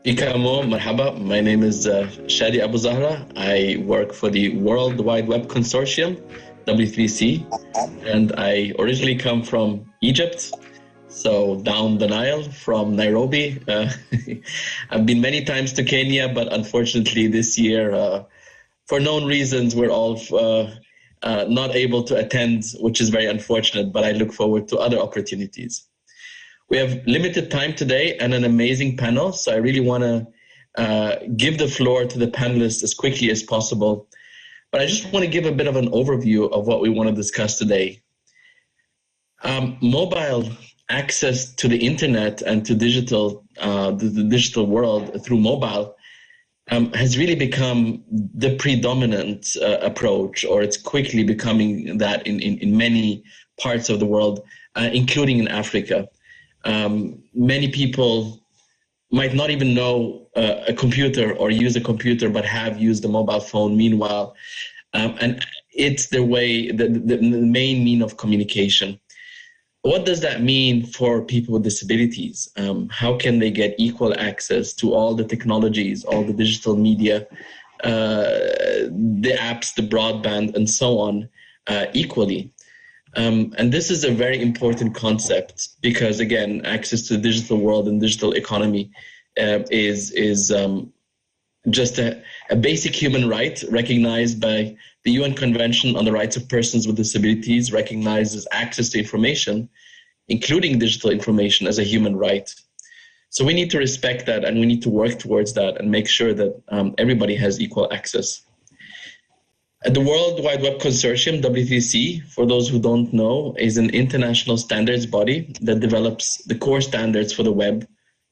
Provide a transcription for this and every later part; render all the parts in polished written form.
Ikamo, marhaba. My name is Shadi Abou-Zahra. I work for the World Wide Web Consortium, W3C, and I originally come from Egypt, so down the Nile from Nairobi. I've been many times to Kenya, but unfortunately this year, for known reasons, we're all not able to attend, which is very unfortunate, but I look forward to other opportunities. We have limited time today and an amazing panel, so I really want to give the floor to the panelists as quickly as possible. But I just want to give a bit of an overview of what we want to discuss today. Mobile access to the internet and to the digital world through mobile has really become the predominant approach, or it's quickly becoming that in many parts of the world, including in Africa. Many people might not even know a computer or use a computer, but have used a mobile phone meanwhile. And it's the main mean of communication. What does that mean for people with disabilities? How can they get equal access to all the technologies, all the digital media, the apps, the broadband, and so on, equally? And this is a very important concept because, again, access to the digital world and digital economy is just a basic human right recognized by the UN Convention on the Rights of Persons with Disabilities, recognizes access to information, including digital information, as a human right. So we need to respect that, and we need to work towards that and make sure that everybody has equal access. The World Wide Web Consortium, W3C, for those who don't know, is an international standards body that develops the core standards for the web,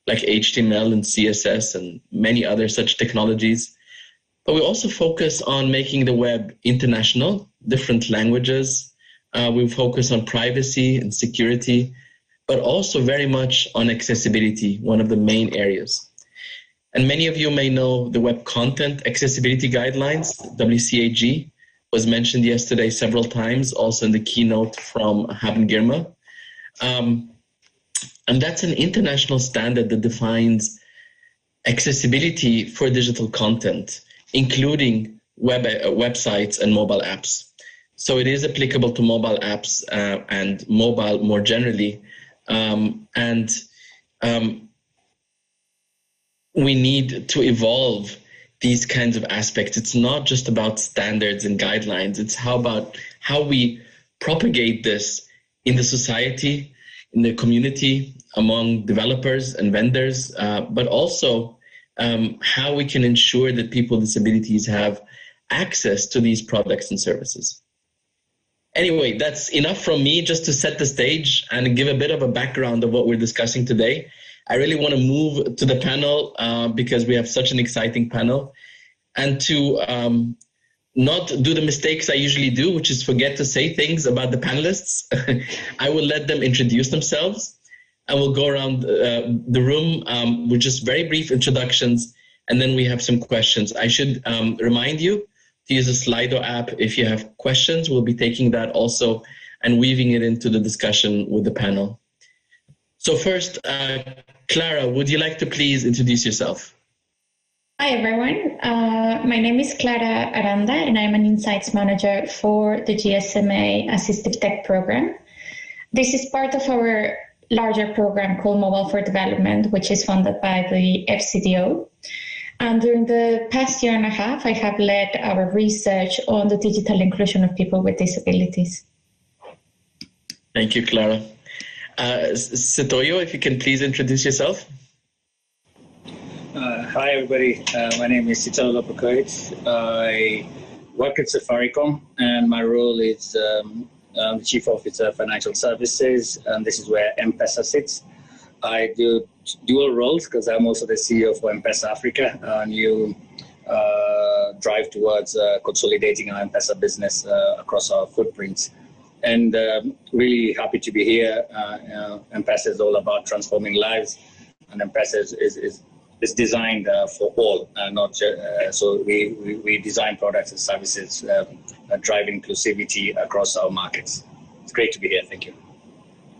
like HTML and CSS and many other such technologies. But we also focus on making the web international, different languages. We focus on privacy and security, but also very much on accessibility, one of the main areas. And many of you may know the Web Content Accessibility Guidelines, WCAG, was mentioned yesterday several times, also in the keynote from Haben Girma. And that's an international standard that defines accessibility for digital content, including websites and mobile apps. So it is applicable to mobile apps and mobile more generally. We need to evolve these kinds of aspects. It's not just about standards and guidelines. It's about how we propagate this in the society, in the community, among developers and vendors, but also how we can ensure that people with disabilities have access to these products and services. Anyway, that's enough from me just to set the stage and give a bit of a background of what we're discussing today. I really want to move to the panel because we have such an exciting panel, and to not do the mistakes I usually do, which is forget to say things about the panelists. I will let them introduce themselves, and we'll go around the room with just very brief introductions, and then we have some questions. I should remind you to use the Slido app if you have questions. We'll be taking that also and weaving it into the discussion with the panel. So first, Clara, would you like to please introduce yourself? Hi, everyone. My name is Clara Aranda, and I'm an Insights Manager for the GSMA Assistive Tech Program. This is part of our larger program called Mobile for Development, which is funded by the FCDO. And during the past year and a half, I have led our research on the digital inclusion of people with disabilities. Thank you, Clara. Sitoyo, if you can please introduce yourself. Hi, everybody. My name is Sitoyo Lopokoiyit. I work at Safaricom, and my role is the Chief Officer of Financial Services, and this is where M-Pesa sits. I do dual roles because I'm also the CEO for M-Pesa Africa, a new drive towards consolidating our M-Pesa business across our footprints. And really happy to be here. M-Pesa is all about transforming lives, and M-Pesa is designed for all, not just, so we design products and services that drive inclusivity across our markets. It's great to be here. Thank you.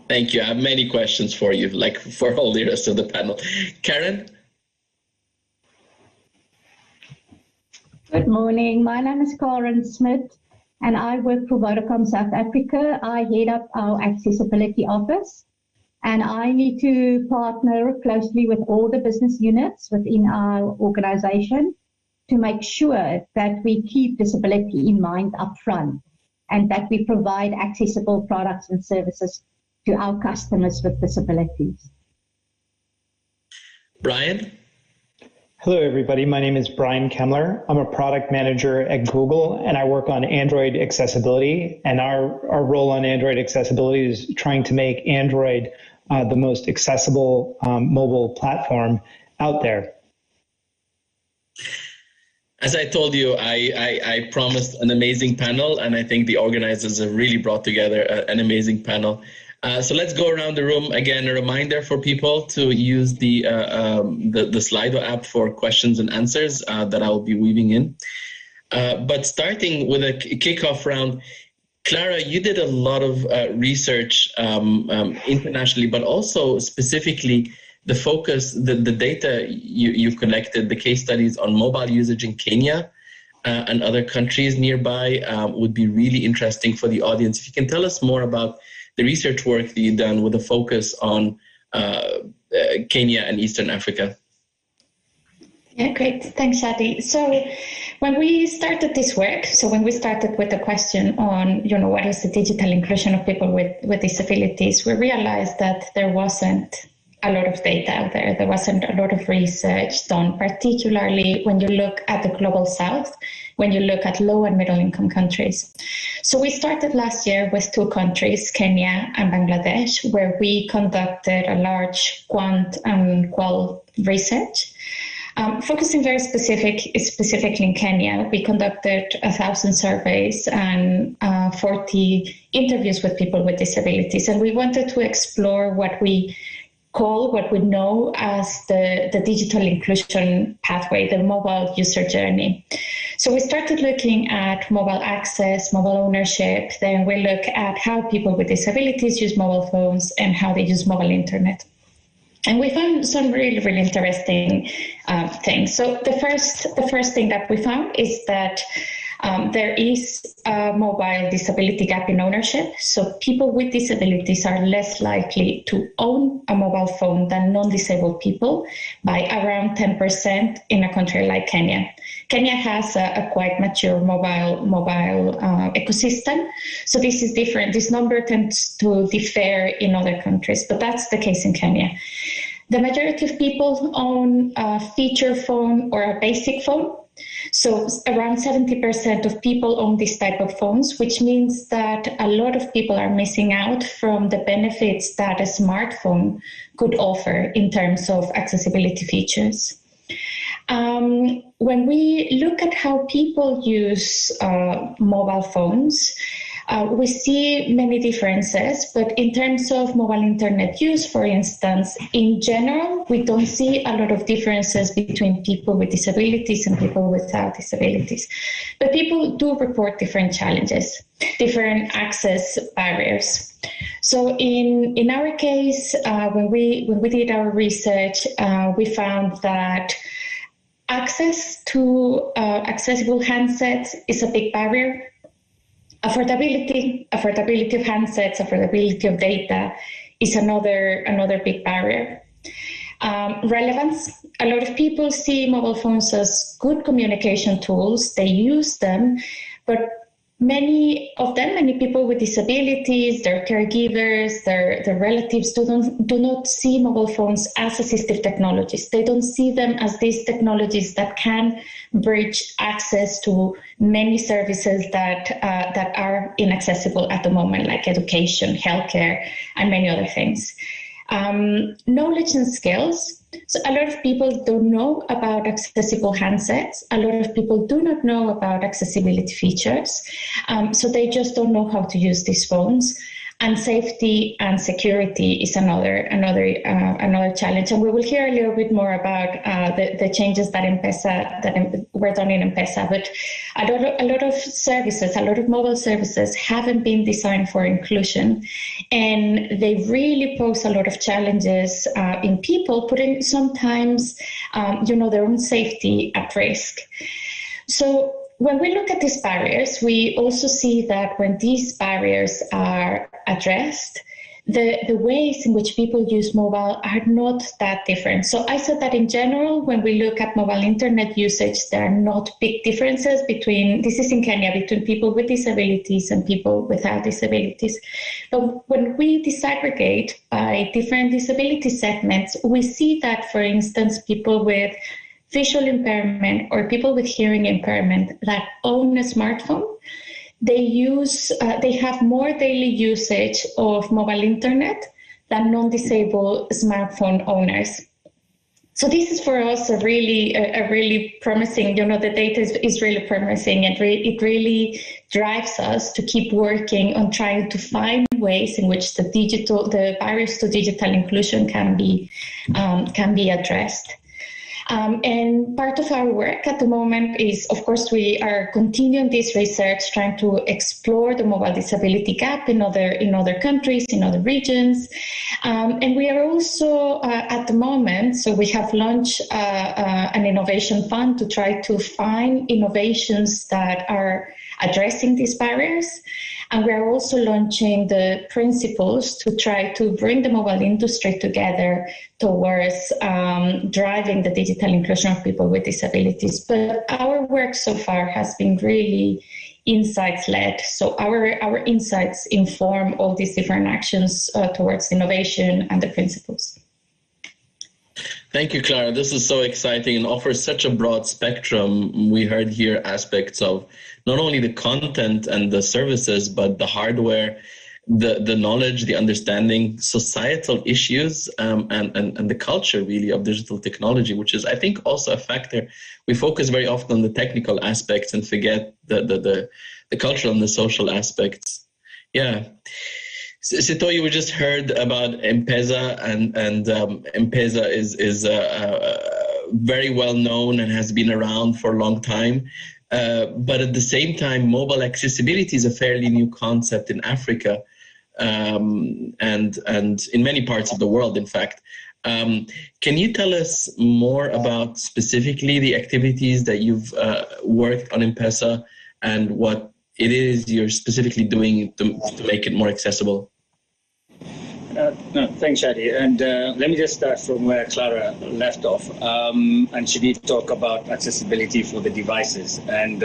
Thank you. I have many questions for you, like for all the rest of the panel. Karen? Good morning. My name is Clara Smit, and I work for Vodacom South Africa. I head up our accessibility office, and I need to partner closely with all the business units within our organization to make sure that we keep disability in mind up front and that we provide accessible products and services to our customers with disabilities. Brian? Hello, everybody. My name is Brian Kemler. I'm a product manager at Google, and I work on Android accessibility. And our role on Android accessibility is trying to make Android the most accessible mobile platform out there. As I told you, I promised an amazing panel, and I think the organizers have really brought together an amazing panel. So let's go around the room. Again, a reminder for people to use the Slido app for questions and answers that I will be weaving in. But starting with a kickoff round, Clara, you did a lot of research internationally, but also specifically the focus, the data you collected, the case studies on mobile usage in Kenya and other countries nearby would be really interesting for the audience. If you can tell us more about the research work that you've done with a focus on Kenya and Eastern Africa. Yeah, great. Thanks, Shadi. So when we started this work, when we started with the question on, what is the digital inclusion of people with disabilities, we realized that there wasn't a lot of data out there. There wasn't a lot of research done, particularly when you look at the global south, when you look at low and middle income countries. So we started last year with 2 countries, Kenya and Bangladesh, where we conducted a large quant and qual research. Focusing very specifically in Kenya, we conducted 1,000 surveys and 40 interviews with people with disabilities. And we wanted to explore what we know as the digital inclusion pathway, the mobile user journey. So we started looking at mobile access, mobile ownership, then we look at how people with disabilities use mobile phones and how they use mobile internet. And we found some really, really interesting things. So the first thing that we found is that there is a mobile disability gap in ownership. So people with disabilities are less likely to own a mobile phone than non-disabled people by around 10% in a country like Kenya. Kenya has a quite mature mobile ecosystem. So this is different. This number tends to differ in other countries, but that's the case in Kenya. The majority of people own a feature phone or a basic phone. So around 70% of people own this type of phones, which means that a lot of people are missing out from the benefits that a smartphone could offer in terms of accessibility features. When we look at how people use mobile phones, we see many differences, but in terms of mobile internet use, for instance, in general, we don't see a lot of differences between people with disabilities and people without disabilities. But people do report different challenges, different access barriers. So in our case, when we did our research, we found that access to accessible handsets is a big barrier. Affordability of handsets, affordability of data is another big barrier. Relevance. A lot of people see mobile phones as good communication tools. They use them, but many people with disabilities, their caregivers, their relatives do not see mobile phones as assistive technologies. They don't see them as these technologies that can bridge access to many services that are inaccessible at the moment, like education, healthcare, and many other things. Knowledge and skills. So a lot of people don't know about accessible handsets. A lot of people do not know about accessibility features. So they just don't know how to use these phones. And safety and security is another challenge. And we will hear a little bit more about the changes that were done in M-Pesa. But a lot of services, a lot of mobile services haven't been designed for inclusion. And they really pose a lot of challenges in people, putting sometimes their own safety at risk. So when we look at these barriers, we also see that when these barriers are addressed, the ways in which people use mobile are not that different. So I said that in general, when we look at mobile internet usage, there are not big differences between, this is in Kenya, between people with disabilities and people without disabilities. But when we disaggregate by different disability segments, we see that, for instance, people with visual impairment or people with hearing impairment that own a smartphone, they have more daily usage of mobile internet than non-disabled smartphone owners. So this is for us a really promising, the data is really promising, and it really drives us to keep working on trying to find ways in which the barriers to digital inclusion can be addressed. And part of our work at the moment is, of course, we are continuing this research, trying to explore the mobile disability gap in other countries, in other regions. And we are also, at the moment, so we have launched an innovation fund to try to find innovations that are addressing these barriers. And we are also launching the principles to try to bring the mobile industry together towards driving the digital inclusion of people with disabilities. But our work so far has been really insights-led. So our insights inform all these different actions towards innovation and the principles. Thank you, Clara. This is so exciting and offers such a broad spectrum. We heard here aspects of not only the content and the services, but the hardware, the knowledge, the understanding, societal issues, and the culture, really, of digital technology, which is, I think, also a factor. We focus very often on the technical aspects and forget the cultural and the social aspects. Yeah. Sitoyo, we just heard about M-Pesa, and M-Pesa is very well known and has been around for a long time. But at the same time, mobile accessibility is a fairly new concept in Africa, and in many parts of the world, in fact. Can you tell us more about specifically the activities that you've worked on M-Pesa and what it is you're specifically doing to make it more accessible? No, thanks, Shadi. And let me just start from where Clara left off. And she did talk about accessibility for the devices. And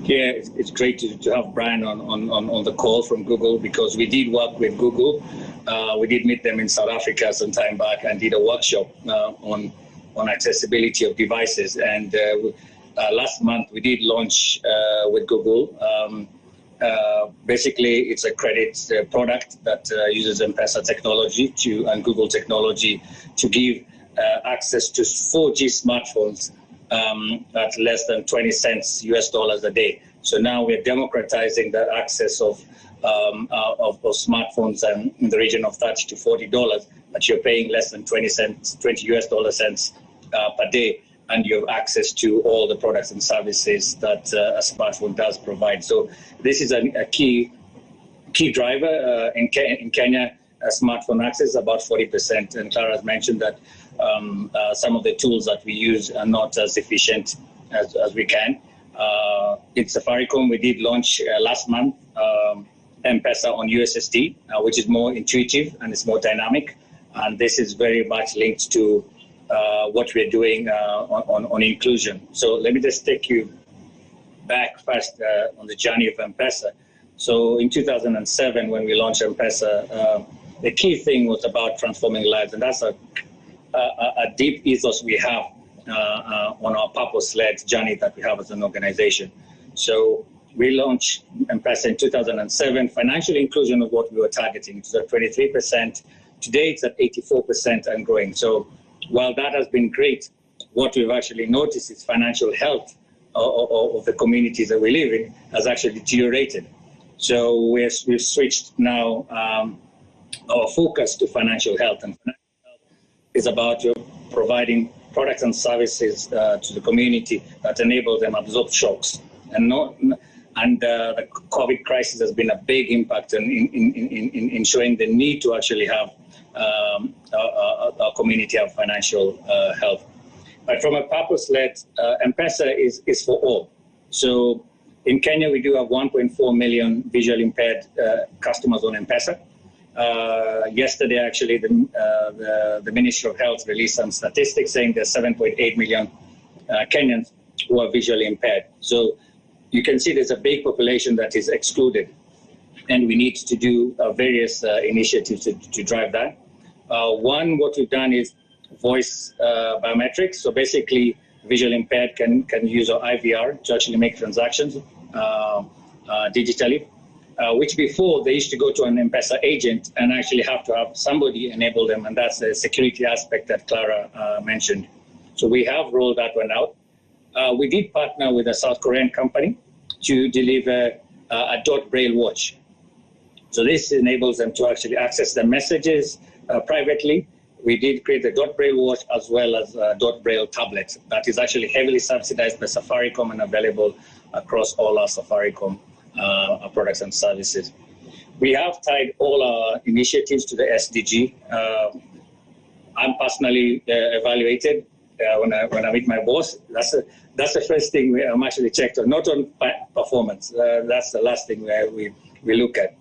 here it's great to have Brian on the call from Google, because we did work with Google. We did meet them in South Africa some time back and did a workshop on accessibility of devices. And last month we did launch with Google. Basically, it's a credit product that uses M-Pesa technology and Google technology to give access to 4G smartphones at less than 20 cents US dollars a day. So now we're democratizing that access of smartphones in the region of $30 to $40, but you're paying less than 20 US dollar cents per day, and you have access to all the products and services that a smartphone does provide. So this is a key driver in Kenya. Smartphone access is about 40%, and Clara has mentioned that some of the tools that we use are not as efficient as we can. In Safaricom, we did launch last month M-Pesa on USSD, which is more intuitive and it's more dynamic, and this is very much linked to what we're doing on inclusion. So let me just take you back first on the journey of M-Pesa. So in 2007, when we launched M-Pesa, the key thing was about transforming lives, and that's a deep ethos we have on our purpose-led journey that we have as an organization. So we launched M-Pesa in 2007. Financial inclusion of what we were targeting. It was at 23%. Today, it's at 84% and growing. So while that has been great, what we've actually noticed is financial health of the communities that we live in has actually deteriorated. So we've switched now our focus to financial health, and financial health is about providing products and services to the community that enable them absorb shocks. And the COVID crisis has been a big impact in showing the need to actually have our community have financial health. But from a purpose-led, M-Pesa is for all. So in Kenya, we do have 1.4 million visually impaired customers on M-Pesa. Yesterday, actually, the Ministry of Health released some statistics saying there's 7.8 million Kenyans who are visually impaired. So you can see there's a big population that is excluded, and we need to do various initiatives to drive that. One, what we've done is voice biometrics. So basically, visually impaired can use our IVR to actually make transactions digitally, which before they used to go to an M-Pesa agent and actually have to have somebody enable them, and that's the security aspect that Clara mentioned. So we have rolled that one out. We did partner with a South Korean company to deliver a dot braille watch. So this enables them to actually access their messages privately. We did create the dot braille watch as well as a dot braille tablet that is actually heavily subsidized by Safaricom and available across all our Safaricom products and services. We have tied all our initiatives to the SDG. I'm personally evaluated when I meet my boss. That's the first thing I'm actually checked on, not on performance. That's the last thing we look at.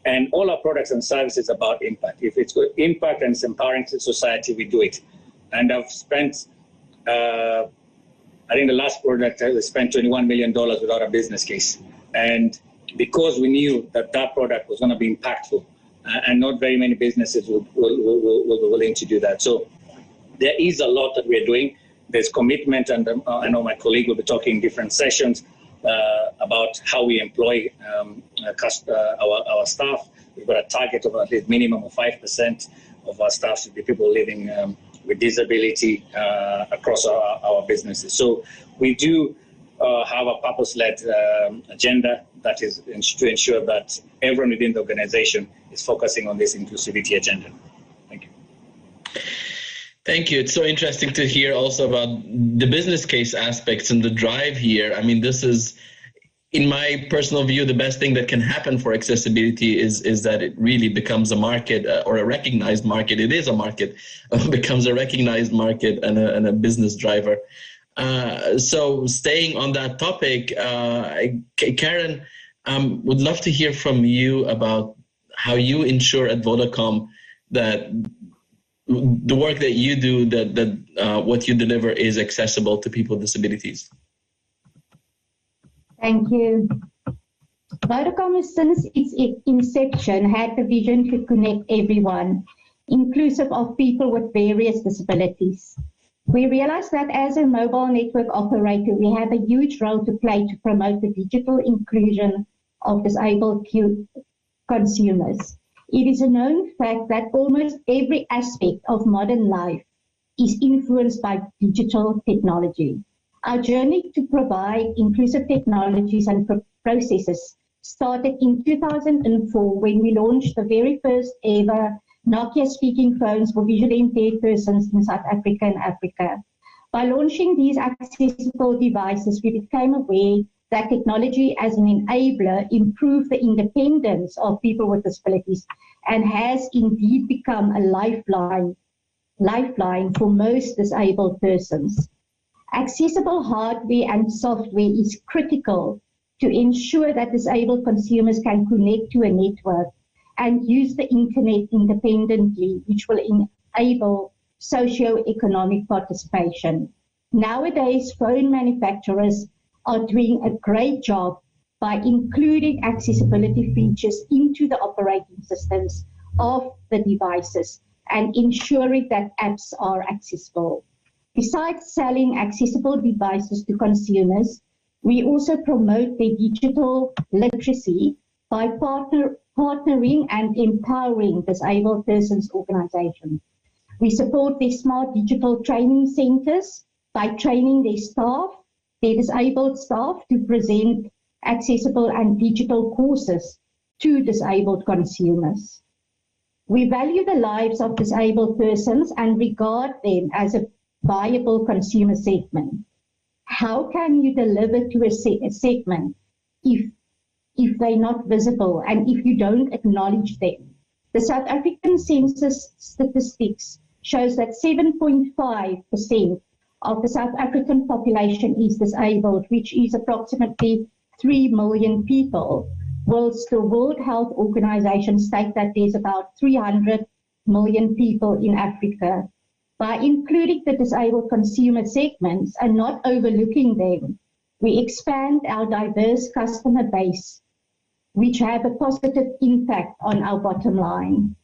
And all our products and services about impact. If it's got impact and it's empowering to society, we do it. And I've spent, I think the last product, we spent $21 million without a business case. And because we knew that that product was going to be impactful, and not very many businesses will be willing to do that. So there is a lot that we're doing. There's commitment, and I know my colleague will be talking in different sessions about how we employ our staff. We've got a target of at least minimum of 5% of our staff should be people living with disability across our businesses. So we do have a purpose-led agenda that is to ensure that everyone within the organization is focusing on this inclusivity agenda. Thank you. Thank you. It's so interesting to hear also about the business case aspects and the drive here. I mean, this is, in my personal view, the best thing that can happen for accessibility is that it really becomes a market or a recognized market. It is a market, becomes a recognized market and a business driver. So staying on that topic, Karen, would love to hear from you about how you ensure at Vodacom that the work that you do, that what you deliver is accessible to people with disabilities. Thank you. Vodacom, since its inception, had the vision to connect everyone, inclusive of people with various disabilities. We realized that as a mobile network operator, we have a huge role to play to promote the digital inclusion of disabled consumers. It is a known fact that almost every aspect of modern life is influenced by digital technology. Our journey to provide inclusive technologies and processes started in 2004 when we launched the very first ever Nokia speaking phones for visually impaired persons in South Africa and Africa. By launching these accessible devices, we became aware that technology as an enabler improved the independence of people with disabilities and has indeed become a lifeline for most disabled persons. Accessible hardware and software is critical to ensure that disabled consumers can connect to a network and use the internet independently, which will enable socio-economic participation. Nowadays, phone manufacturers are doing a great job by including accessibility features into the operating systems of the devices and ensuring that apps are accessible. Besides selling accessible devices to consumers, we also promote their digital literacy by partnering and empowering disabled persons organizations. We support their smart digital training centers by training their staff, their disabled staff, to present accessible and digital courses to disabled consumers. We value the lives of disabled persons and regard them as a viable consumer segment. How can you deliver to a segment if they're not visible and if you don't acknowledge them? The South African census statistics shows that 7.5% of the South African population is disabled, which is approximately 3 million people, whilst the World Health Organization states that there's about 300 million people in Africa. By including the disabled consumer segments and not overlooking them, we expand our diverse customer base, which have a positive impact on our bottom line.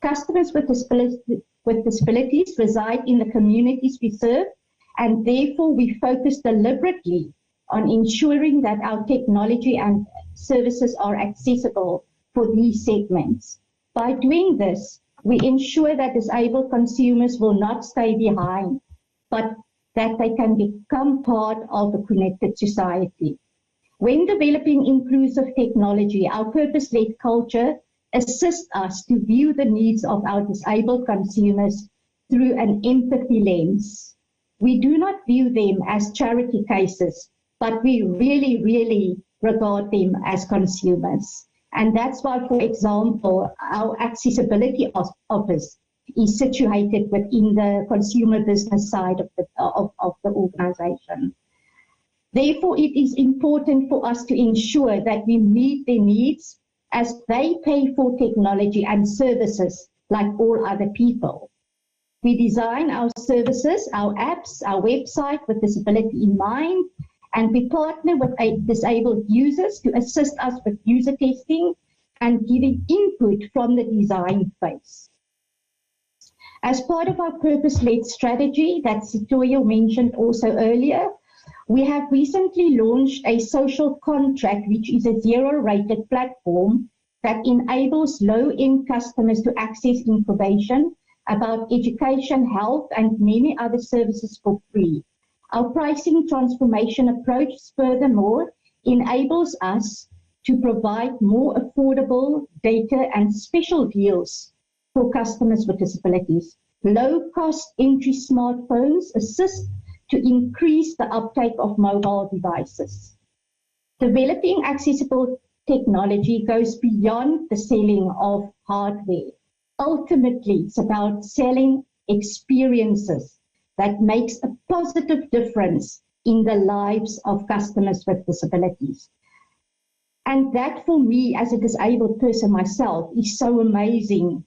Customers with disabilities reside in the communities we serve, and therefore we focus deliberately on ensuring that our technology and services are accessible for these segments. By doing this, we ensure that disabled consumers will not stay behind, but that they can become part of a connected society. When developing inclusive technology, our purpose-led culture assists us to view the needs of our disabled consumers through an empathy lens. We do not view them as charity cases, but we really, really regard them as consumers. And that's why, for example, our accessibility office is situated within the consumer business side of the organization. Therefore, it is important for us to ensure that we meet their needs as they pay for technology and services like all other people. We design our services, our apps, our website with disability in mind, and we partner with disabled users to assist us with user testing and giving input from the design phase. As part of our purpose-led strategy that Sitoyo mentioned also earlier, we have recently launched a social contract, which is a zero-rated platform that enables low-end customers to access information about education, health, and many other services for free. Our pricing transformation approach, furthermore, enables us to provide more affordable data and special deals for customers with disabilities. Low-cost entry smartphones assist to increase the uptake of mobile devices. Developing accessible technology goes beyond the selling of hardware. Ultimately, it's about selling experiences that makes a positive difference in the lives of customers with disabilities. And that, for me, as a disabled person myself, is so amazing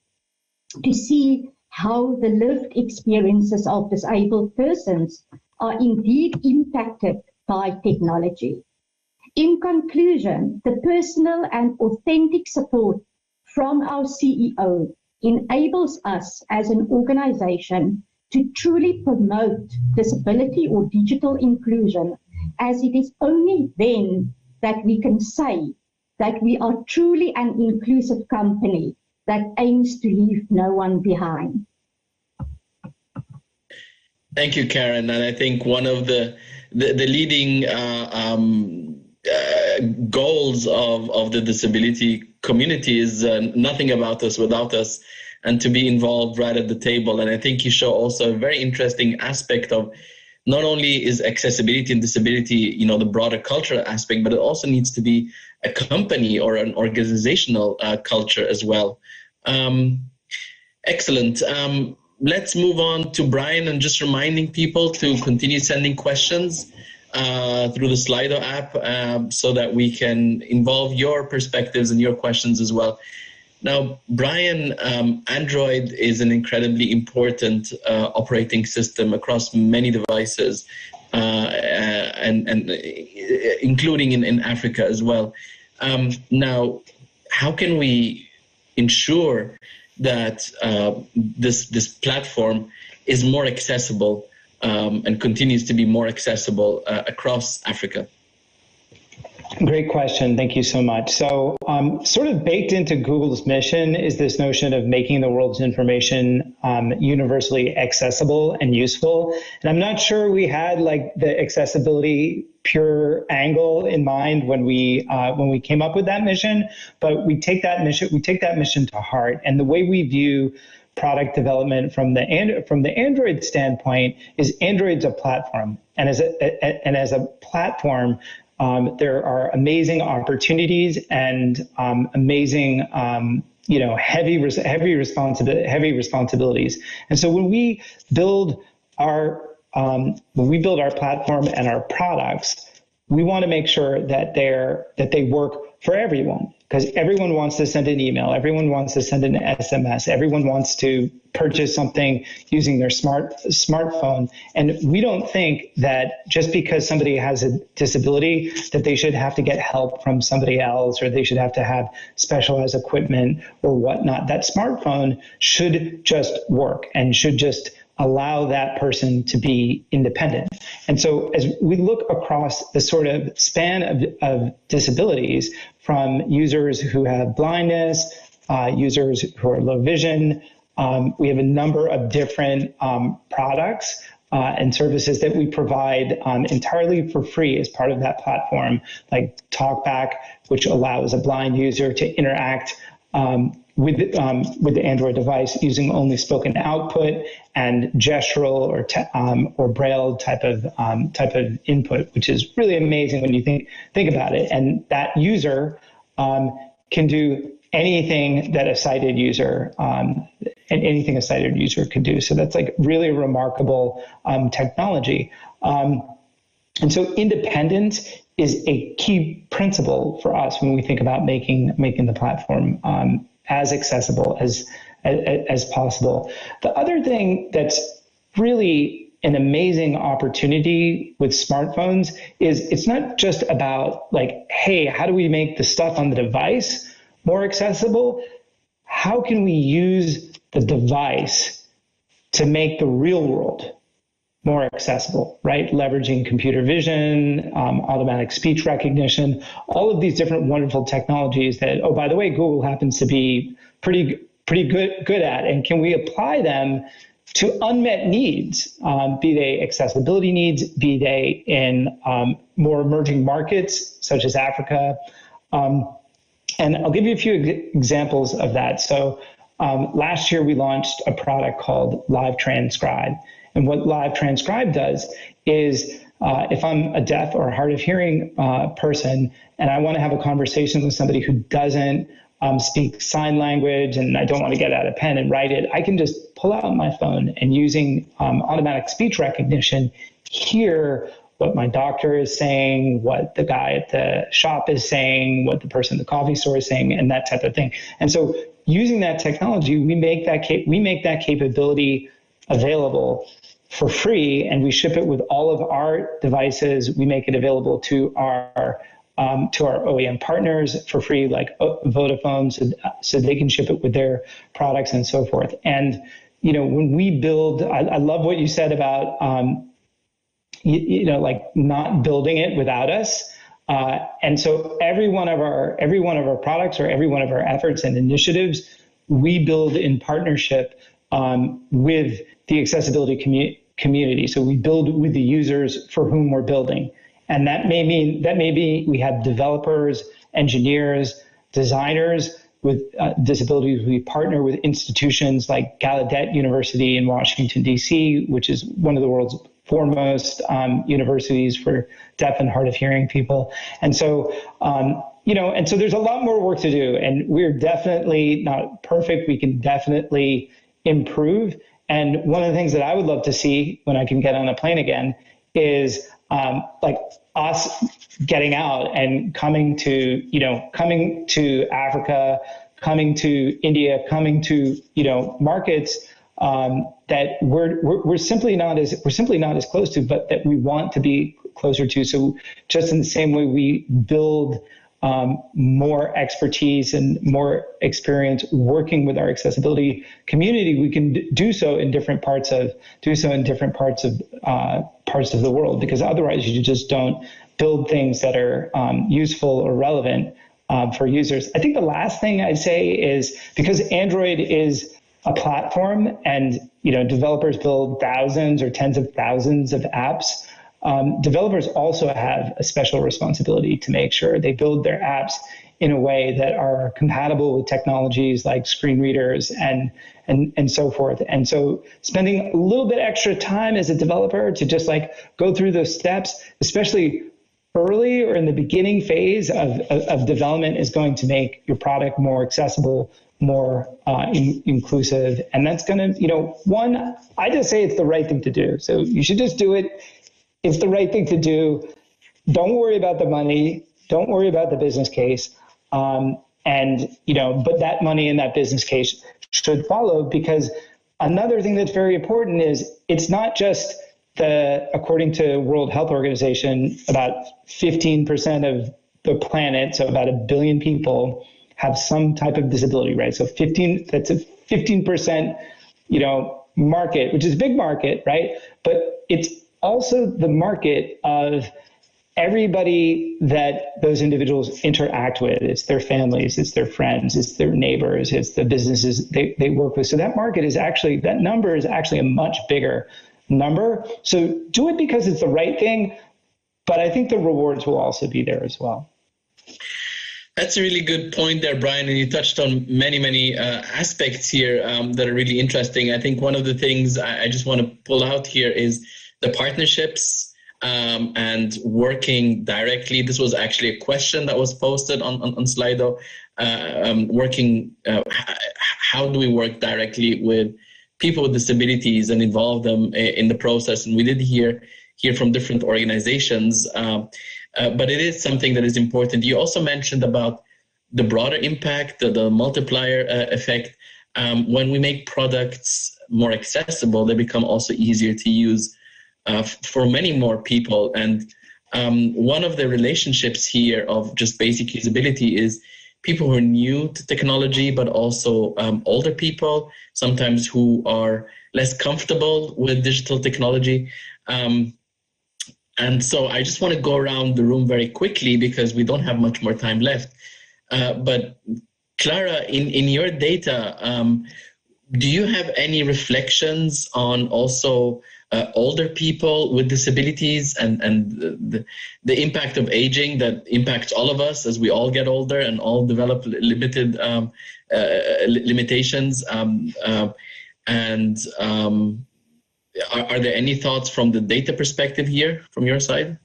to see how the lived experiences of disabled persons are indeed impacted by technology. In conclusion, the personal and authentic support from our CEO enables us as an organization to truly promote disability or digital inclusion, as it is only then that we can say that we are truly an inclusive company that aims to leave no one behind. Thank you, Karen. And I think one of the leading goals of the disability community is nothing about us without us, and to be involved right at the table. And I think you show also a very interesting aspect of not only is accessibility and disability, the broader cultural aspect, but it also needs to be a company or an organizational culture as well. Excellent. Let's move on to Brian, and just reminding people to continue sending questions through the Slido app so that we can involve your perspectives and your questions as well. Now, Brian, Android is an incredibly important operating system across many devices, and including in Africa as well. Now, how can we ensure that this platform is more accessible and continues to be more accessible across Africa? Great question. Thank you so much. So sort of baked into Google's mission is this notion of making the world's information universally accessible and useful. And I'm not sure we had like the accessibility pure angle in mind when we came up with that mission, but we take that mission to heart. And the way we view product development from the Android standpoint is Android's a platform, and as a platform, there are amazing opportunities and amazing, heavy responsibilities. And so when we build our when we build our platform and our products, we want to make sure that they work for everyone, because everyone wants to send an email, everyone wants to send an SMS, everyone wants to purchase something using their smartphone. And we don't think that just because somebody has a disability that they should have to get help from somebody else, or they should have to have specialized equipment or whatnot. That smartphone should just work and should just allow that person to be independent. And so as we look across the sort of span of disabilities, from users who have blindness, users who are low vision, we have a number of different products and services that we provide entirely for free as part of that platform, like Talkback, which allows a blind user to interact with the Android device using only spoken output, and gestural or braille type of input, which is really amazing when you think about it. And that user can do anything that a sighted user could do. So that's like really remarkable technology. And so independence is a key principle for us when we think about making the platform as accessible as possible. The other thing that's really an amazing opportunity with smartphones is it's not just about like, hey, how do we make the stuff on the device more accessible? How can we use the device to make the real world more accessible, right? Leveraging computer vision, automatic speech recognition, all of these different wonderful technologies that, oh, by the way, Google happens to be pretty good at. And can we apply them to unmet needs, be they accessibility needs, be they in more emerging markets such as Africa? And I'll give you a few examples of that. So last year we launched a product called Live Transcribe. And what Live Transcribe does is if I'm a deaf or hard of hearing person and I want to have a conversation with somebody who doesn't speak sign language and I don't want to get out a pen and write it, I can just pull out my phone and using automatic speech recognition, hear what my doctor is saying, what the guy at the shop is saying, what the person at the coffee store is saying, and that type of thing. And so using that technology, we make that capability available for free, and we ship it with all of our devices. We make it available to our OEM partners for free, like Vodacom, so they can ship it with their products and so forth. And when we build, I love what you said about like not building it without us. And so every one of our products or every one of our efforts and initiatives, we build in partnership with the accessibility community. So we build with the users for whom we're building. And that may be we have developers, engineers, designers with disabilities. We partner with institutions like Gallaudet University in Washington, D.C., which is one of the world's foremost universities for deaf and hard of hearing people. And so, and so there's a lot more work to do, and we're definitely not perfect. We can definitely improve. And one of the things that I would love to see when I can get on a plane again is like us getting out and coming to Africa, coming to India, coming to markets that we're simply not as close to, but that we want to be closer to. So just in the same way we build more expertise and more experience working with our accessibility community, we can do so in different parts of the world, because otherwise you just don't build things that are useful or relevant for users. I think the last thing I'd say is, because Android is a platform and developers build thousands or tens of thousands of apps, developers also have a special responsibility to make sure they build their apps in a way that are compatible with technologies like screen readers and so forth. And so spending a little bit extra time as a developer to just like go through those steps, especially early or in the beginning phase of development, is going to make your product more accessible, more inclusive. And that's going to, I just say it's the right thing to do. So you should just do it. It's the right thing to do. Don't worry about the money. Don't worry about the business case. But that money and that business case should follow, because another thing that's very important is it's not just according to World Health Organization, about 15% of the planet, so about 1 billion people, have some type of disability, right? So that's a 15%, market, which is a big market, right? But it's also the market of everybody that those individuals interact with. It's their families, it's their friends, it's their neighbors, it's the businesses they work with. So that number is actually a much bigger number. So do it because it's the right thing, but I think the rewards will also be there as well. That's a really good point there, Brian, and you touched on many aspects here that are really interesting. I think one of the things I just want to pull out here is the partnerships and working directly. This was actually a question that was posted on Slido. How do we work directly with people with disabilities and involve them in the process? And we did hear from different organizations, but it is something that is important. You also mentioned about the broader impact, the multiplier effect. When we make products more accessible, they become also easier to use for many more people. And one of the relationships here of just basic usability is people who are new to technology, but also older people, sometimes who are less comfortable with digital technology. And so I just want to go around the room very quickly because we don't have much more time left. But Clara, in your data, do you have any reflections on also older people with disabilities and the impact of aging that impacts all of us as we all get older and all develop limited limitations? Are there any thoughts from the data perspective here from your side?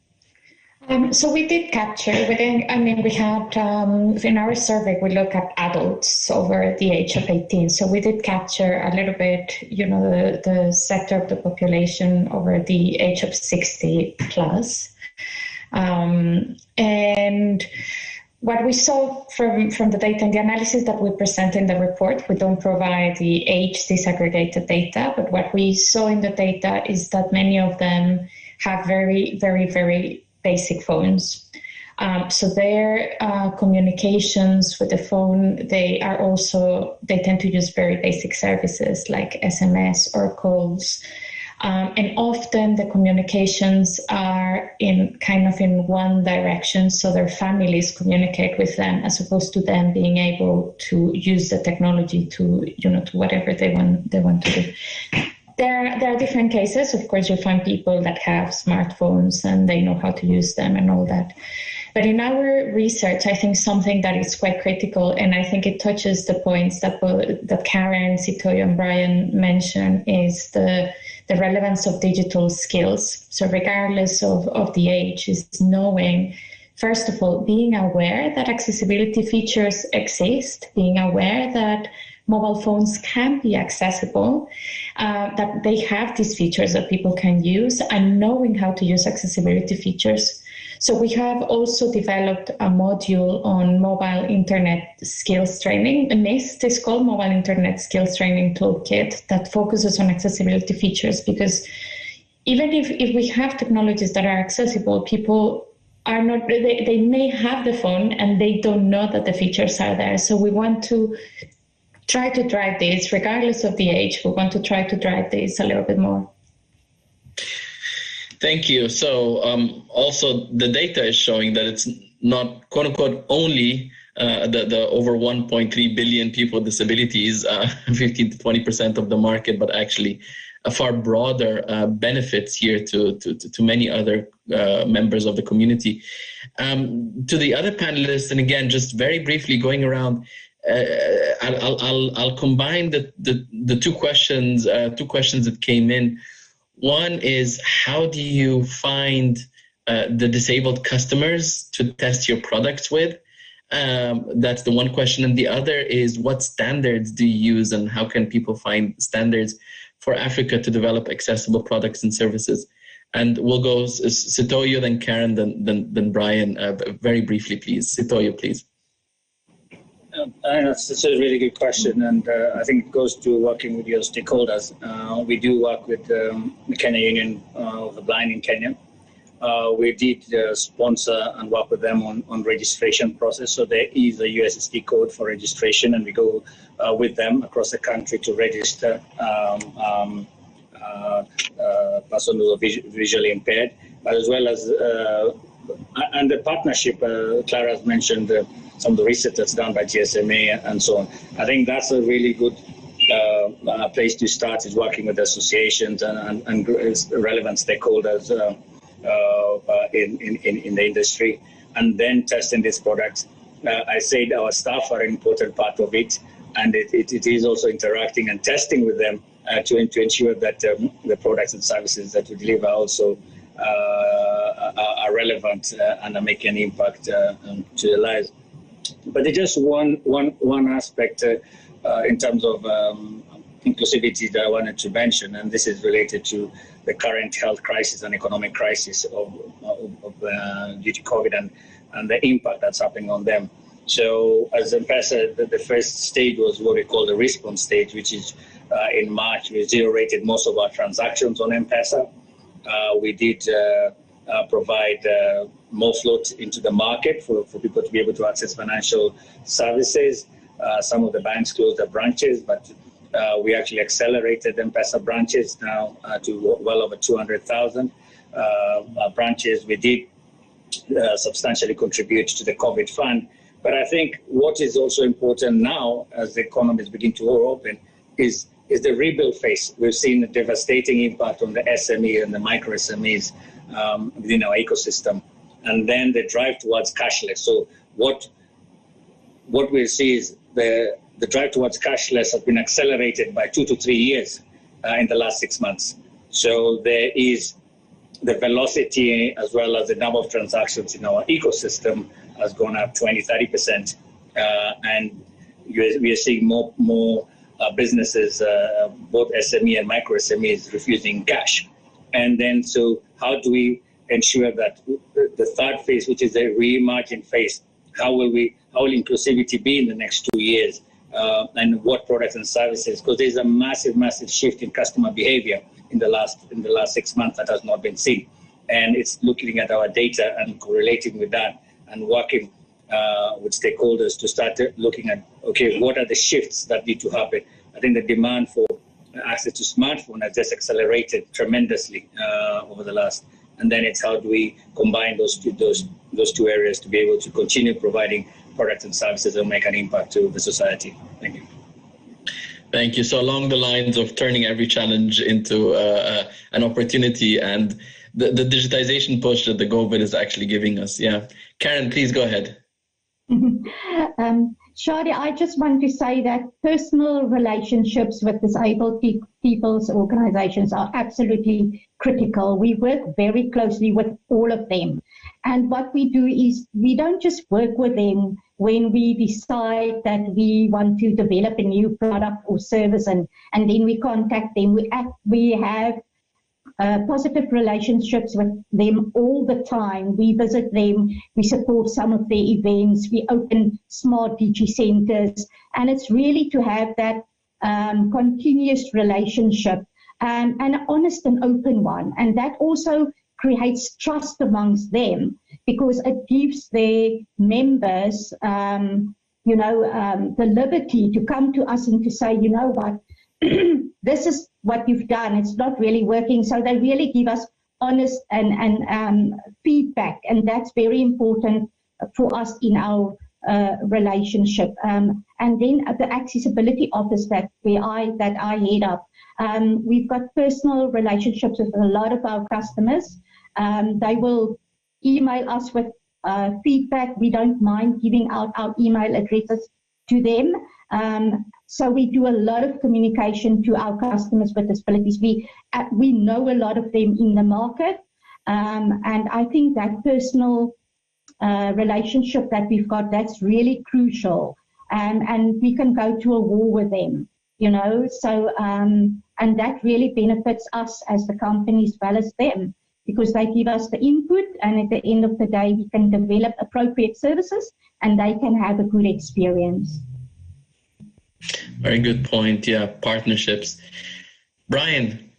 So we did capture, we had, in our survey, we look at adults over the age of 18. So we did capture a little bit, the sector of the population over the age of 60 plus. And what we saw from the data and the analysis that we present in the report, we don't provide the age disaggregated data, but what we saw in the data is that many of them have very, very, very basic phones. So their communications with the phone, they tend to use very basic services like SMS or calls. And often the communications are in one direction, so their families communicate with them as opposed to them being able to use the technology to whatever they want to do. There are different cases. Of course, you find people that have smartphones and they know how to use them and all that. But in our research, I think something that is quite critical, and I think it touches the points that Karen, Sitoyo, and Brian mentioned, is the relevance of digital skills. So regardless of the age, is knowing, first of all, being aware that accessibility features exist, being aware that mobile phones can be accessible, that they have these features that people can use, and knowing how to use accessibility features. So we have also developed a module on mobile internet skills training. MIST is called Mobile Internet Skills Training Toolkit, that focuses on accessibility features, because even if we have technologies that are accessible, people are not, they may have the phone and they don't know that the features are there. So we want to try to drive this, regardless of the age. We want to try to drive this a little bit more. Thank you. So also the data is showing that it's not, quote unquote, only the over 1.3 billion people with disabilities, 15 to 20% of the market, but actually a far broader benefits here to many other members of the community. To the other panelists, and again, just very briefly going around, I'll combine the two questions that came in. One is, how do you find the disabled customers to test your products with? That's the one question. And the other is, what standards do you use, and how can people find standards for Africa to develop accessible products and services? And we'll go Sitoyo, then Karen, then Brian. Very briefly, please. Sitoyo, please. That's a really good question, and I think it goes to working with your stakeholders. We do work with the Kenya Union of the Blind in Kenya. We did sponsor and work with them on registration process. So there is a USSD code for registration, and we go with them across the country to register persons who are visually impaired, but as well as and the partnership. Clara has mentioned some of the research that's done by GSMA and so on. I think that's a really good place to start, is working with associations and relevant stakeholders in the industry, and then testing these products. I said our staff are an important part of it, and it is also interacting and testing with them to ensure that the products and services that we deliver also are relevant and are making an impact to their lives. But there's just one aspect in terms of inclusivity that I wanted to mention, and this is related to the current health crisis and economic crisis due to COVID and the impact that's happening on them. So as M-Pesa, the first stage was what we call the response stage, which is in March. We zero-rated most of our transactions on M-Pesa. We did provide more float into the market for people to be able to access financial services. Some of the banks closed their branches, but we actually accelerated M-Pesa branches now to well over 200,000 branches. We did substantially contribute to the COVID fund. But I think what is also important now, as the economy is beginning to open, is the rebuild phase. We've seen a devastating impact on the SME and the micro SMEs within our ecosystem, and then the drive towards cashless. So what we see is the drive towards cashless has been accelerated by 2 to 3 years in the last 6 months. So there is the velocity as well as the number of transactions in our ecosystem has gone up 20-30%, and we are seeing more businesses, both SME and micro SMEs, refusing cash. And then, so how do we ensure that the third phase, which is the reimagine phase, how will inclusivity be in the next 2 years, and what products and services? Because there's a massive shift in customer behavior in the last 6 months that has not been seen, and it's looking at our data and correlating with that, and working with stakeholders to start looking at, okay, what are the shifts that need to happen? I think the demand for access to smartphone has just accelerated tremendously over the last, and then it's how do we combine those two areas to be able to continue providing products and services that make an impact to the society. Thank you. Thank you. So along the lines of turning every challenge into an opportunity, and the digitization push that the COVID is actually giving us. Yeah. Karen, please go ahead. Shadi, I just want to say that personal relationships with disabled people's organizations are absolutely critical. We work very closely with all of them. And what we do is we don't just work with them when we decide that we want to develop a new product or service, and then we contact them. We have positive relationships with them all the time. We visit them, we support some of their events, we open smart DG centers, and it's really to have that continuous relationship, and an honest and open one. And that also creates trust amongst them, because it gives their members the liberty to come to us and to say, you know what, this is what you've done, it's not really working. So they really give us honest and feedback, and that's very important for us in our relationship. And then at the accessibility office that I head up, we've got personal relationships with a lot of our customers. They will email us with feedback. We don't mind giving out our email addresses to them. So we do a lot of communication to our customers with disabilities. We know a lot of them in the market, and I think that personal relationship that we've got, that's really crucial. And we can go to a war with them, you know. So, and that really benefits us as the company as well as them, because they give us the input, and at the end of the day, we can develop appropriate services and they can have a good experience. Very good point. Yeah, partnerships. Brian.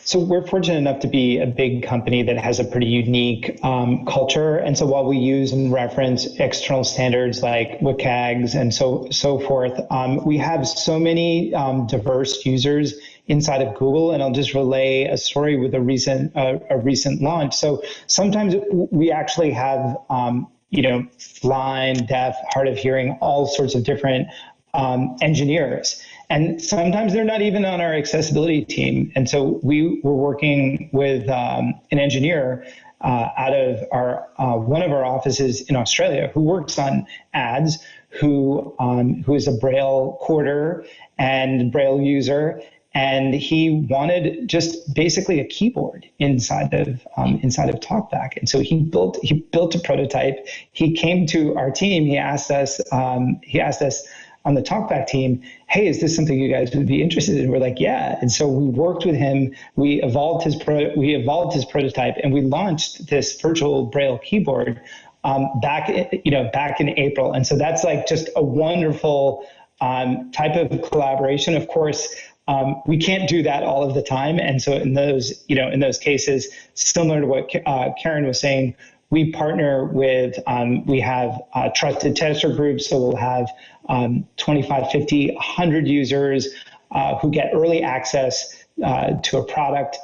So we're fortunate enough to be a big company that has a pretty unique culture. And so while we use and reference external standards like WCAGs and so forth, we have so many diverse users inside of Google. And I'll just relay a story with a recent launch. So sometimes we actually have, blind, deaf, hard of hearing, all sorts of different engineers. And sometimes they're not even on our accessibility team. And so we were working with an engineer out of our one of our offices in Australia who works on ads, who is a Braille coder and Braille user. And he wanted just basically a keyboard inside of Talkback. And so he built a prototype. He came to our team. He asked us on the Talkback team, hey, is this something you guys would be interested in? We're like, yeah. And so we worked with him. We evolved his prototype, and we launched this virtual Braille keyboard back in April. And so that's like just a wonderful type of collaboration. Of course, we can't do that all of the time. And so in those cases, similar to what Karen was saying, we partner with, we have trusted tester groups, so we'll have 25, 50, 100 users who get early access to a product.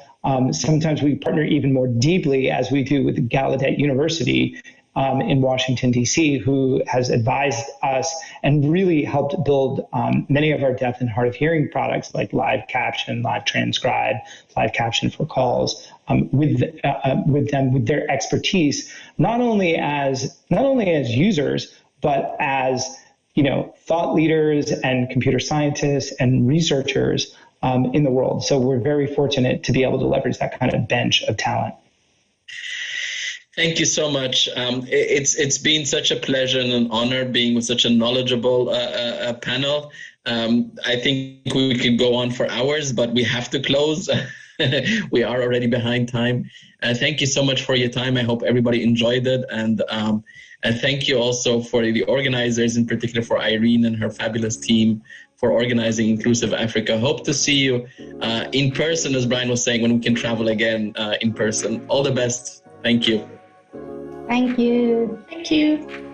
Sometimes we partner even more deeply, as we do with Gallaudet University in Washington, D.C., who has advised us and really helped build many of our deaf and hard of hearing products like Live Caption, Live Transcribe, Live Caption for calls, with their expertise, not only as users, but as thought leaders and computer scientists and researchers in the world. So we're very fortunate to be able to leverage that kind of bench of talent. Thank you so much. It's been such a pleasure and an honor being with such a knowledgeable panel. I think we could go on for hours, but we have to close. We are already behind time. Thank you so much for your time. I hope everybody enjoyed it. And thank you also for the organizers, in particular for Irene and her fabulous team for organizing Inclusive Africa. Hope to see you in person, as Brian was saying, when we can travel again in person. All the best. Thank you. Thank you. Thank you.